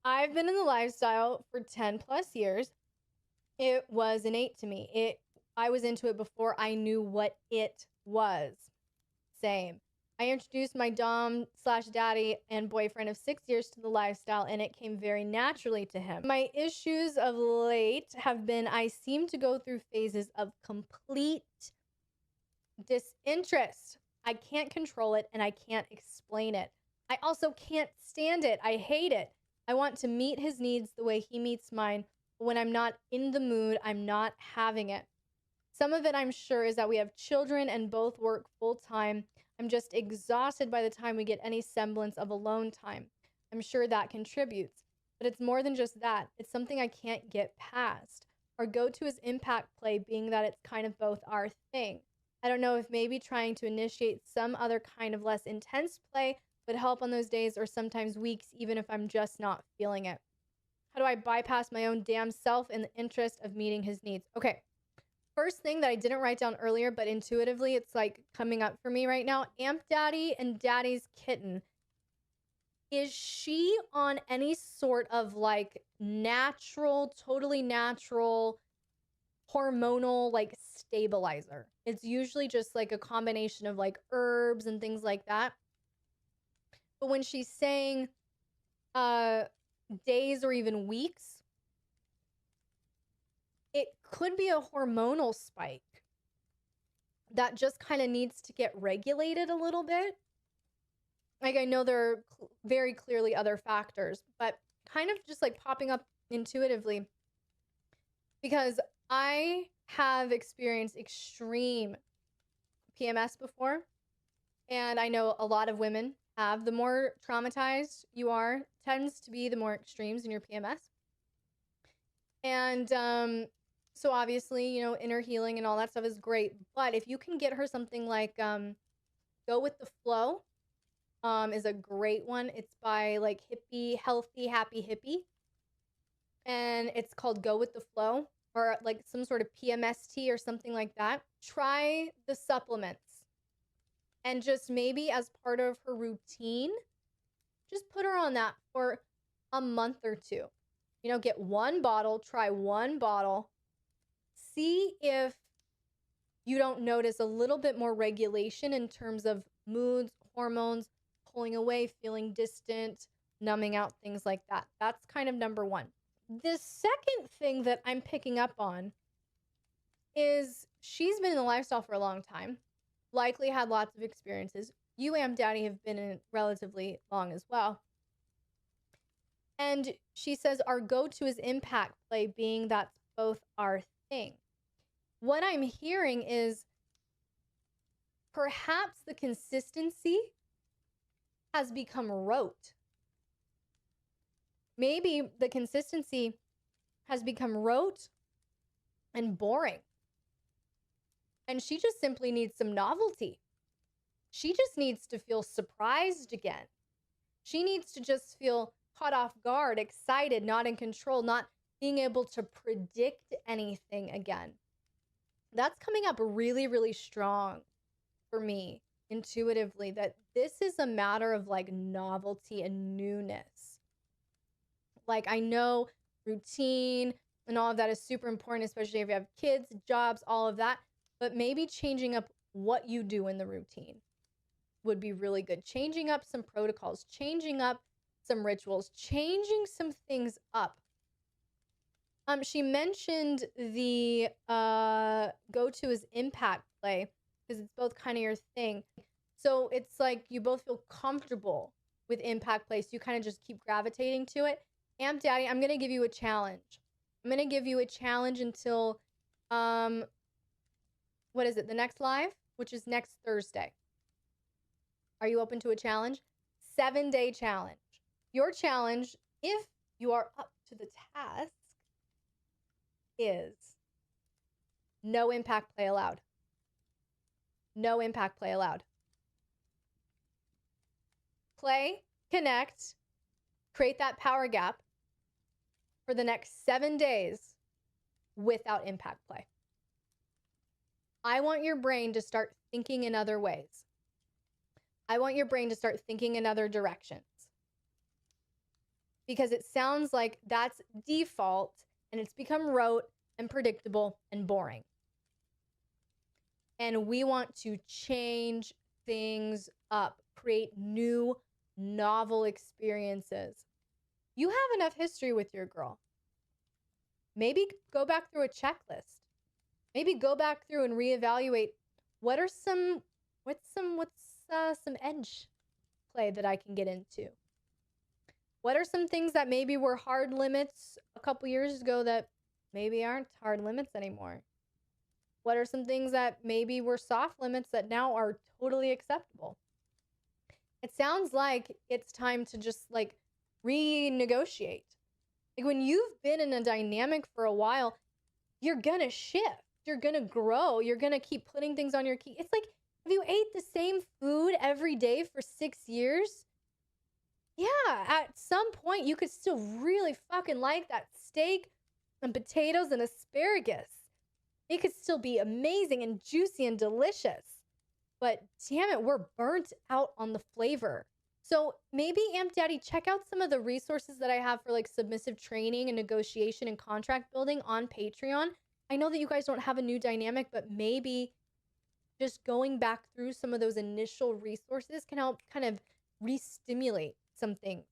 I've been in the lifestyle for 10 plus years. It was innate to me. I was into it before I knew what it was. Same. I introduced my dom slash daddy and boyfriend of 6 years to the lifestyle, and it came very naturally to him. My issues of late have been I seem to go through phases of complete disinterest. I can't control it and I can't explain it. I also can't stand it. I hate it. I want to meet his needs the way he meets mine. But when I'm not in the mood, I'm not having it. Some of it, I'm sure, is that we have children and both work full time. I'm just exhausted by the time we get any semblance of alone time. I'm sure that contributes. But it's more than just that. It's something I can't get past. Our go to is impact play, being that it's kind of both our thing. I don't know if maybe trying to initiate some other kind of less intense play would help on those days or sometimes weeks, even if I'm just not feeling it. How do I bypass my own damn self in the interest of meeting his needs? Okay. First thing that I didn't write down earlier, but intuitively it's like coming up for me right now. Amp Daddy and Daddy's kitten. Is she on any sort of like natural, totally natural, hormonal like stabilizer? It's usually just like a combination of like herbs and things like that. But when she's saying days or even weeks, it could be a hormonal spike that just kind of needs to get regulated a little bit. Like, I know there are very clearly other factors, but kind of just like popping up intuitively because I have experienced extreme PMS before, and I know a lot of women have. The more traumatized you are, tends to be the more extremes in your PMS. And so obviously, inner healing and all that stuff is great. But if you can get her something like Go with the Flow, is a great one. It's by like Hippie, Healthy, Happy Hippie. And it's called Go with the Flow, or like some sort of PMS tea or something like that. Try the supplements. And just maybe as part of her routine, just put her on that for a month or two. Get one bottle, try one bottle, see if you don't notice a little bit more regulation in terms of moods, hormones, pulling away, feeling distant, numbing out, things like that. That's kind of number one. The second thing that I'm picking up on is she's been in the lifestyle for a long time, likely had lots of experiences. You, Amp Daddy, have been in it relatively long as well. And she says our go-to is impact play, being that's both our thing. What I'm hearing is perhaps the consistency has become rote. Maybe the consistency has become rote and boring. And she just simply needs some novelty. She just needs to feel surprised again. She needs to just feel caught off guard, excited, not in control, not being able to predict anything again. That's coming up really, really strong for me intuitively, that this is a matter of like novelty and newness. Like, I know routine and all of that is super important, especially if you have kids, jobs, all of that. But maybe changing up what you do in the routine would be really good. Changing up some protocols, changing up some rituals, changing some things up. She mentioned the go-to is impact play because it's both kind of your thing. So it's like you both feel comfortable with impact play, so you kind of just keep gravitating to it. Amp Daddy, I'm going to give you a challenge. I'm going to give you a challenge until, what is it, the next live, which is next Thursday. Are you open to a challenge? 7-day challenge. Your challenge, if you are up to the task, is no impact play allowed. No impact play allowed. Play, connect, create that power gap for the next 7 days without impact play. I want your brain to start thinking in other ways. I want your brain to start thinking in other directions. because it sounds like that's default and it's become rote and predictable and boring. And we want to change things up, create new, novel experiences. You have enough history with your girl. Maybe go back through a checklist. Maybe go back through and reevaluate what's some edge play that I can get into? What are some things that maybe were hard limits a couple years ago that maybe aren't hard limits anymore? What are some things that maybe were soft limits that now are totally acceptable? It sounds like it's time to just like renegotiate. Like when you've been in a dynamic for a while, you're gonna shift. You're gonna grow. You're gonna keep putting things on your key. It's like if you ate the same food every day for 6 years, yeah, at some point you could still really fucking like that steak and potatoes and asparagus. It could still be amazing and juicy and delicious. But damn it, we're burnt out on the flavor. So maybe Amp Daddy, check out some of the resources that I have for like submissive training and negotiation and contract building on Patreon. I know that you guys don't have a new dynamic, but maybe just going back through some of those initial resources can help kind of re-stimulate some things.